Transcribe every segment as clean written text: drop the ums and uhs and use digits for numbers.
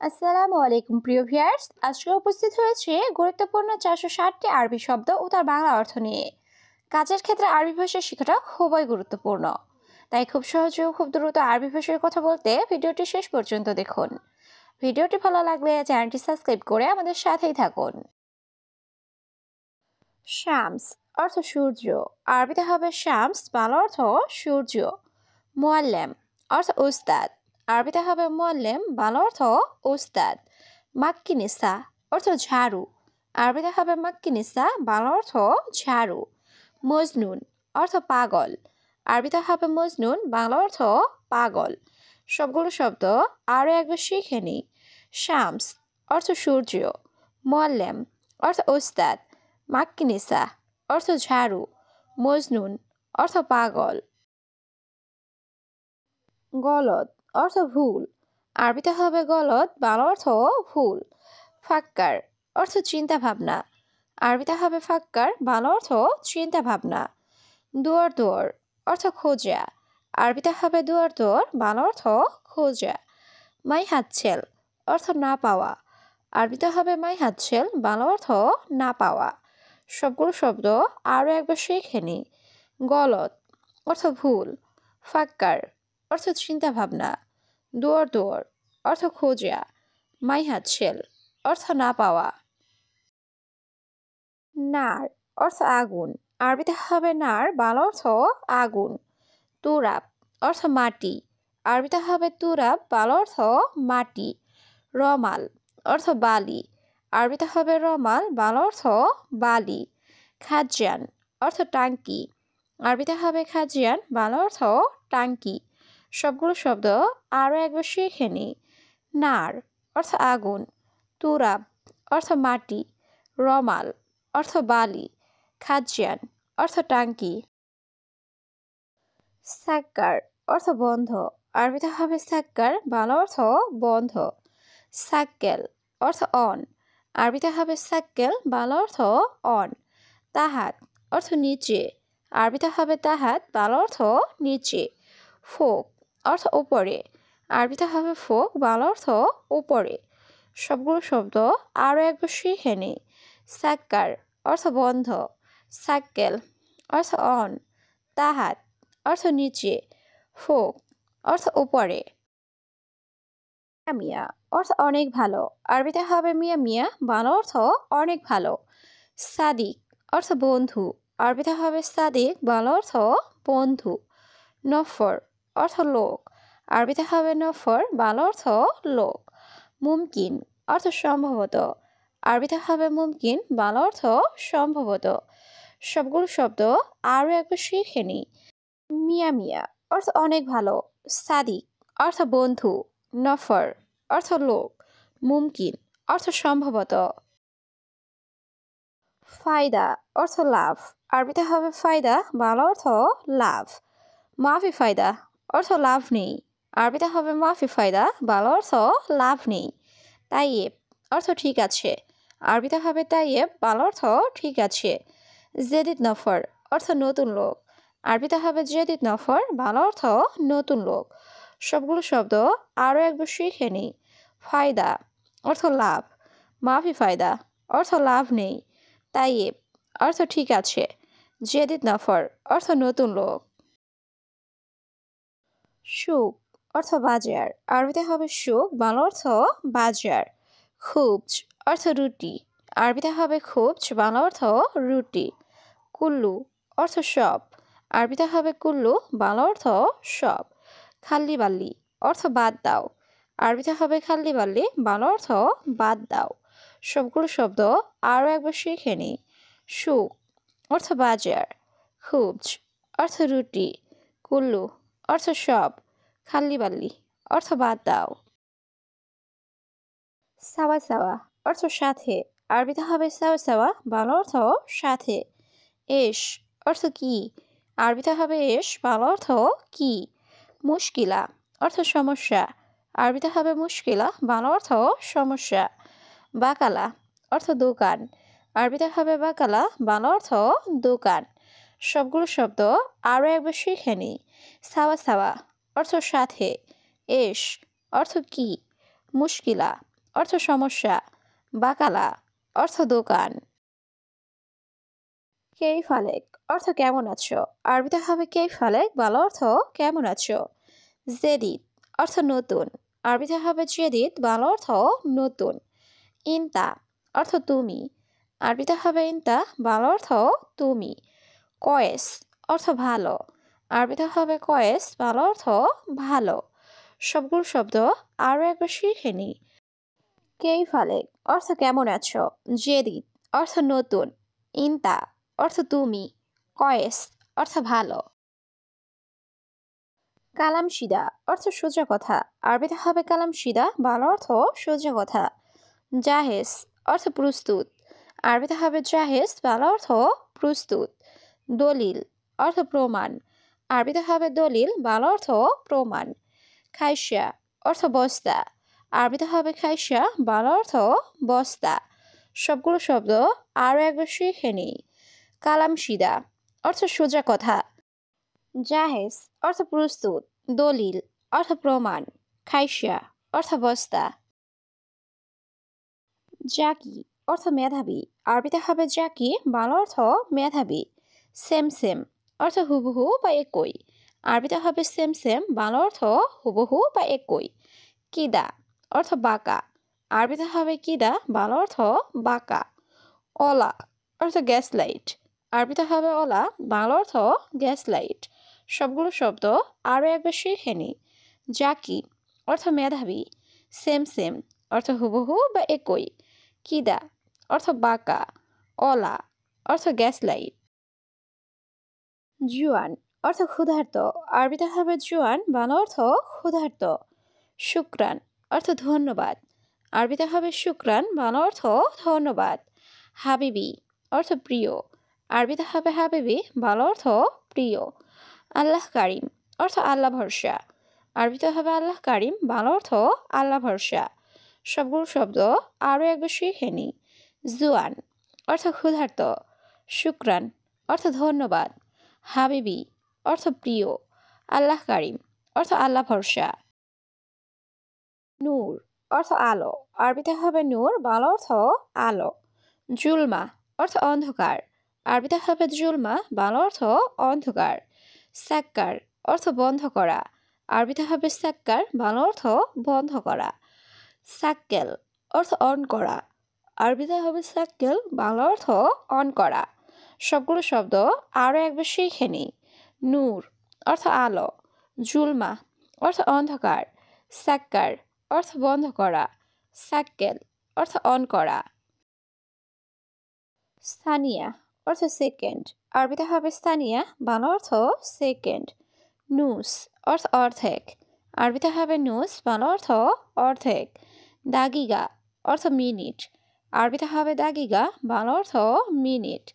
আসসালামু আলাইকুম প্রিয় ভিউয়ার্স, আজকে উপস্থিত হয়েছে গুরুত্বপূর্ণ 460টি আরবি শব্দ ও তার বাংলা অর্থ নিয়ে। কাজের ক্ষেত্রে আরবি ভাষা শেখাটা খুবই গুরুত্বপূর্ণ, তাই খুব সহজে ও খুব দ্রুত আরবি ভাষার কথা বলতে ভিডিওটি শেষ পর্যন্ত দেখুন। ভিডিওটি ভালো লাগলে চ্যানেলটি সাবস্ক্রাইব করে আমাদের সাথেই থাকুন। শামস অর্থ সূর্য, আরবিতে হবে শামস, বাংলা অর্থ সূর্য। মুআল্লেম অর্থ উস্তাদ, আরবিতে হবে মুআল্লেম, বাংলা অর্থ উস্তাদ। মাক্কিনিসা অর্থ ঝাড়ু, আরবিতে হবে মাক্কিনিসা, বাংলা অর্থ ঝাড়ু। মজনুন অর্থ পাগল, আরবিতে হবে মজনুন, বাংলা অর্থ পাগল। সবগুলো শব্দ আরও একবার শিখে নিই। শামস অর্থ সূর্য, মুআল্লেম অর্থ উস্তাদ, মাক্কিনিসা অর্থ ঝাড়ু, মজনুন অর্থ পাগল। গলদ অর্থ ভুল, আরবিতে হবে গলদ, বাংলা অর্থ ভুল। ফাক্কার অর্থ চিন্তা ভাবনা, আরবিতে হবে ফাক্কার, বাংলা অর্থ চিন্তা ভাবনা। দুয়ার দুয়ার অর্থ খোঁজা, আরবিতে হবে দুয়ার দুয়ার, বাংলা অর্থ খোঁজা। মাই হাতছেল অর্থ না পাওয়া, আরবিতে হবে মাই হাতছেল, বাংলা অর্থ না পাওয়া। সবগুলো শব্দ আরও একবার শিখে নিই। গলদ অর্থ ভুল, ফাক্কার অর্থ চিন্তা ভাবনা, দুয়ার দুয়ার অর্থ খোঁজা, মাই হাতছেল অর্থ না পাওয়া। নার অর্থ আগুন, আরবিতে হবে নার, বাংলা অর্থ আগুন। তুরাব অর্থ মাটি, আরবিতে হবে তুরাব, বাংলা অর্থ মাটি। রমাল অর্থ বালি, আরবিতে হবে রমাল, বাংলা অর্থ বালি। খাজ্জান অর্থ টাঙ্কি, আরবিতে হবে খাজিয়ান, বাংলা অর্থ টাঙ্কি। সবগুলো শব্দ আরও একবার শিখে নিই। নার অর্থ আগুন, তুরাব অর্থ মাটি, রমাল অর্থ বালি, খাজিয়ান অর্থ টাঙ্কি। সাক্কার অর্থ বন্ধ, আরবিতে হবে সাক্কার, বাংলা অর্থ বন্ধ। সাক্কেল অর্থ অন, আরবিতে হবে সাক্কেল, বাংলা অর্থ অন। তাহাত অর্থ নিচে, আরবিতে হবে তাহাত, বাংলা অর্থ নিচে। ফোক অর্থ উপরে, আরবিতে হবে ফোক, বাংলা অর্থ উপরে। সবগুলো শব্দ আরও একবার শিখে নিই। সাক্কার অর্থ বন্ধ, সাক্কেল অর্থ অন, তাহাত অর্থ নিচে, ফোক অর্থ উপরে। মিয়া অর্থ অনেক ভালো, আরবিতে হবে মিয়া মিয়া, বাংলা অর্থ অনেক ভালো। সাদিক অর্থ বন্ধু, আরবিতে হবে সাদিক, বাংলা অর্থ বন্ধু। নফর অর্থ লোক, আরবিতে হবে নফর, বাংলা অর্থ লোক। মুমকিন অর্থ সম্ভবত, আরবিতে হবে মুমকিন, বাংলা অর্থ সম্ভবত। সবগুলো শব্দ আরও একবার শিখে নিই। মিয়া মিয়া অর্থ অনেক ভালো, সাদিক অর্থ বন্ধু, নফর অর্থ লোক, মুমকিন অর্থ সম্ভবত। ফায়দা অর্থ লাভ, আরবিতে হবে ফায়দা, বাংলা অর্থ লাভ। মাফি ফায়দা অর্থ লাভ নেই, আরবিতে হবে মাফি ফায়দা, বাংলা অর্থ লাভ নেই। তাইয়েব অর্থ ঠিক আছে, আরবিতে হবে তাইয়েব, বাংলা অর্থ ঠিক আছে। জেদিদ নফর অর্থ নতুন লোক, আরবিতে হবে জেদিদ নফর, বাংলা অর্থ নতুন লোক। সবগুলো শব্দ আরও একবার শিখে নিই। ফায়দা অর্থ লাভ, মাফি ফায়দা অর্থ লাভ নেই, তাইয়েব অর্থ ঠিক আছে, জেদিদ নফর অর্থ নতুন লোক। সুক অর্থ বাজার, আরবিতে হবে সুক, বাংলা অর্থ বাজার। খুবজ অর্থ রুটি, আরবিতে হবে খুবজ, বাংলা অর্থ রুটি। কুল্লু অর্থ সব, আরবিতে হবে কুল্লু, বাংলা অর্থ সব। খাল্লি বাল্লি অর্থ বাদ দাও, আরবিতে হবে খাল্লি বাল্লি, বাংলা অর্থ বাদ দাও। সবগুলো শব্দ আরও একবার শিখে নিই। সুক অর্থ বাজার, খুবজ অর্থ রুটি, কুল্লু অর্থ সব, খাল্লি বাল্লি অর্থ বাদ দাও। সাওয়া সাওয়া অর্থ সাথে, আরবিতে হবে সাওয়া সাওয়া, বাংলা অর্থ সাথে। এশ অর্থ কি, আরবিতে হবে এশ, বাংলা অর্থ কি। মুশকিলা অর্থ সমস্যা, আরবিতে হবে মুশকিলা, বাংলা অর্থ সমস্যা। বাকালা অর্থ দোকান, আরবিতে হবে বাকালা, বাংলা অর্থ দোকান। সবগুলো শব্দ আরও একবার শিখে নিই। সাওয়া সাওয়া অর্থ সাথে, এশ অর্থ কি, মুশকিলা অর্থ সমস্যা। বাকালা অর্থ দোকান। কেইফ আলেক অর্থ কেমন আছো। আরবিতে হবে কেইফ আলেক, বাংলা অর্থ কেমন আছো। জেদিদ অর্থ নতুন। আরবিতে হবে জেদিদ, বাংলা অর্থ নতুন। ইনতা অর্থ তুমি। আরবিতে হবে ইনতা, বাংলা অর্থ তুমি। কয়েস অর্থ ভালো। আরবিতে হবে কয়েস, বাংলা অর্থ ভালো। সবগুলো শব্দ আরও একবার শিখে নিই। কেইফ আলেক অর্থ কেমন আছো। জেদিদ অর্থ নতুন। ইনতা অর্থ তুমি। কয়েস অর্থ ভালো। কালাম সিদা অর্থ সোজা কথা। আরবিতে হবে কালাম সিদা, বাংলা অর্থ সোজা কথা। জাহেজ অর্থ প্রস্তুত। আরবিতে হবে জাহেজ, বাংলা অর্থ প্রস্তুত। দলিল অর্থ প্রমাণ। আরবিতে হবে দলিল, বাংলা অর্থ প্রমাণ। খাইশা অর্থ বস্তা। আরবিতে হবে খাইশা, বাংলা অর্থ বস্তা। সবগুলো শব্দ আরও একবার শিখে নিই। কালাম সিদা অর্থ সোজা কথা। জাহেজ অর্থ প্রস্তুত। দলিল অর্থ প্রমাণ। খাইশা অর্থ বস্তা। জাকি অর্থ মেধাবী। আরবিতে হবে জাকি, বাংলা অর্থ মেধাবী। সেম সেম অর্থ হুবহু বা একই। আরবিতে হবে সেম সেম, বাংলা অর্থ হুবহু বা একই। কিদা অর্থ বাঁকা। আরবিতে হবে কিদা, বাংলা অর্থ বাঁকা। অলা অর্থ গ্যাস লাইট। আরবিতে হবে অলা, বাংলা অর্থ গ্যাস লাইট। সবগুলো শব্দ আরও একবার শিখে নিই। জাকি অর্থ মেধাবী। সেম সেম অর্থ হুবহু বা একই। কিদা অর্থ বাঁকা। অলা অর্থ গ্যাস লাইট। জুয়ান অর্থ ক্ষুধার্ত। আরবিতে হবে জুয়ান, বাংলা অর্থ ক্ষুধার্ত। শুক্রান অর্থ ধন্যবাদ। আরবিতে হবে শুক্রান, বাংলা অর্থ ধন্যবাদ। হাবিবি অর্থ প্রিয়। আরবিতে হবে হাবিবি, বাংলা অর্থ প্রিয়। আল্লাহ কারিম অর্থ আল্লাহ ভরসা। আরবিতে হবে আল্লাহ কারিম, বাংলা অর্থ আল্লাহ ভরসা। সবগুলো শব্দ আরও একবার শিখে নিই। জুয়ান অর্থ ক্ষুধার্ত। শুক্রান অর্থ ধন্যবাদ। হাবিবি অর্থ প্রিয়। আল্লাহ কারিম অর্থ আল্লাহ ভরসা। নূর অর্থ আলো। আরবিতে হবে নূর, বাংলা অর্থ আলো। জুলমা অর্থ অন্ধকার। আরবিতে হবে জুলমা, বাংলা অর্থ অন্ধকার। সাক্কার অর্থ বন্ধ করা। আরবিতে হবে সাক্কার, বাংলা অর্থ বন্ধ করা। সাক্কেল অর্থ অন করা। আরবিতে হবে সাক্কেল, বাংলা অর্থ অন করা। সবগুলো শব্দ আরও একবার শিখে নিই। নূর অর্থ আলো। জুলমা অর্থ অন্ধকার। সাক্কার অর্থ বন্ধ করা। সাক্কেল অর্থ অন করা। স্থানিয়া অর্থ সেকেন্ড। আরবিতে হবে স্থানিয়া, বাংলা অর্থ সেকেন্ড। নুস অর্থ অর্ধেক। আরবিতে হবে নুস, বাংলা অর্থ অর্ধেক। দাগিগা অর্থ মিনিট। আরবিতে হবে দাগিগা, বাংলা অর্থ মিনিট।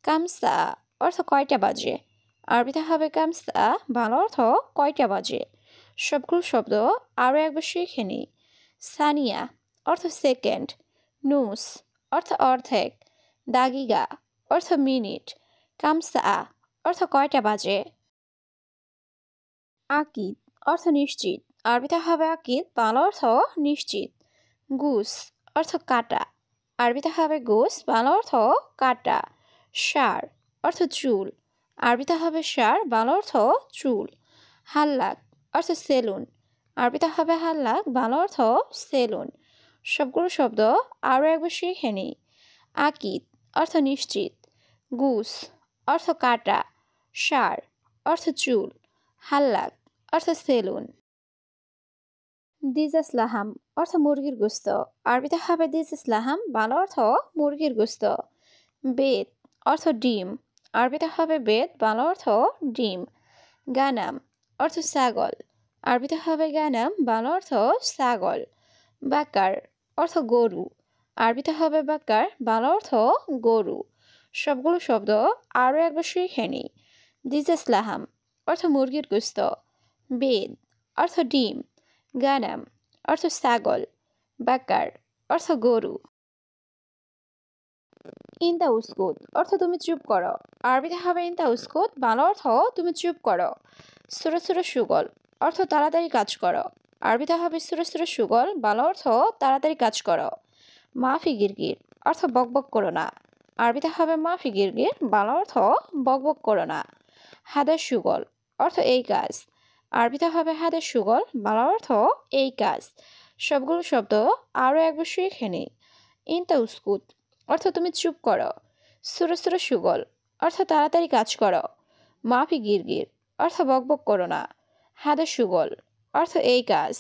কামসা অর্থ কয়টা বাজে। আরবিতে হবে কামসা, বাংলা অর্থ কয়টা বাজে। সবগুলো শব্দ আরও একবার শিখে নিই। সানিয়া অর্থ সেকেন্ড। নুস অর্থ অর্ধেক। দাগিগা অর্থ মিনিট। কামসা অর্থ কয়টা বাজে। আকিদ অর্থ নিশ্চিত। আরবিতে হবে আকিদ, বাংলা অর্থ নিশ্চিত। গুস অর্থ কাটা। আরবিতে হবে গুস, বাংলা অর্থ কাটা। সার অর্থ চুল। আরবিতে হবে সার, বাংলা অর্থ চুল। হাল্লাক অর্থ সেলুন। আরবিতে হবে হাল্লাক, বাংলা অর্থ সেলুন। সবগুলো শব্দ আরও একবার শিখে নিই। আকিদ অর্থ নিশ্চিত। গুস অর্থ কাটা। সার অর্থ চুল। হাল্লাক অর্থ সেলুন। দিজাস লাহাম অর্থ মুরগির গোস্ত। আরবিতে হবে দিজাস লাহাম, বাংলা অর্থ মুরগির গোস্ত। বেদ অর্থ ডিম। আরবিতে হবে বেদ, বাংলা অর্থ ডিম। গানাম অর্থ ছাগল। আরবিতে হবে গানাম, বাংলা অর্থ ছাগল। বাকার অর্থ গরু। আরবিতে হবে বাকার, বাংলা অর্থ গরু। সবগুলো শব্দ আরও একবার শিখে নিই। দিজাস লাহাম অর্থ মুরগির গোস্ত। বেদ অর্থ ডিম। গানাম অর্থ ছাগল। বাকার অর্থ গরু। ইনতা উস্কুত অর্থ তুমি চুপ করো। আরবিতে হবে ইনতা উস্কুত, বাংলা অর্থ তুমি চুপ করো। ছোট ছোট সুগল অর্থ তাড়াতাড়ি কাজ করো। আরবিতে হবে সুরে সুরে সুগল, বাংলা অর্থ তাড়াতাড়ি কাজ করো। মাফি গিরগির অর্থ বকবক করো না। আরবিতে হবে মাফি গিরগির, বাংলা অর্থ বকবক করো না। হাদের সুগল অর্থ এই কাজ। আরবিতে হবে হাদের সুগল, বাংলা অর্থ এই কাজ। সবগুলো শব্দ আরও একবার শিখে নিই। ইনতা উস্কুত অর্থ তুমি চুপ করো। সুরে সুরে সুগল অর্থ তাড়াতাড়ি কাজ করো। মাফি গিরগির অর্থ বকবক করো না। হাদের সুগল অর্থ এই কাজ।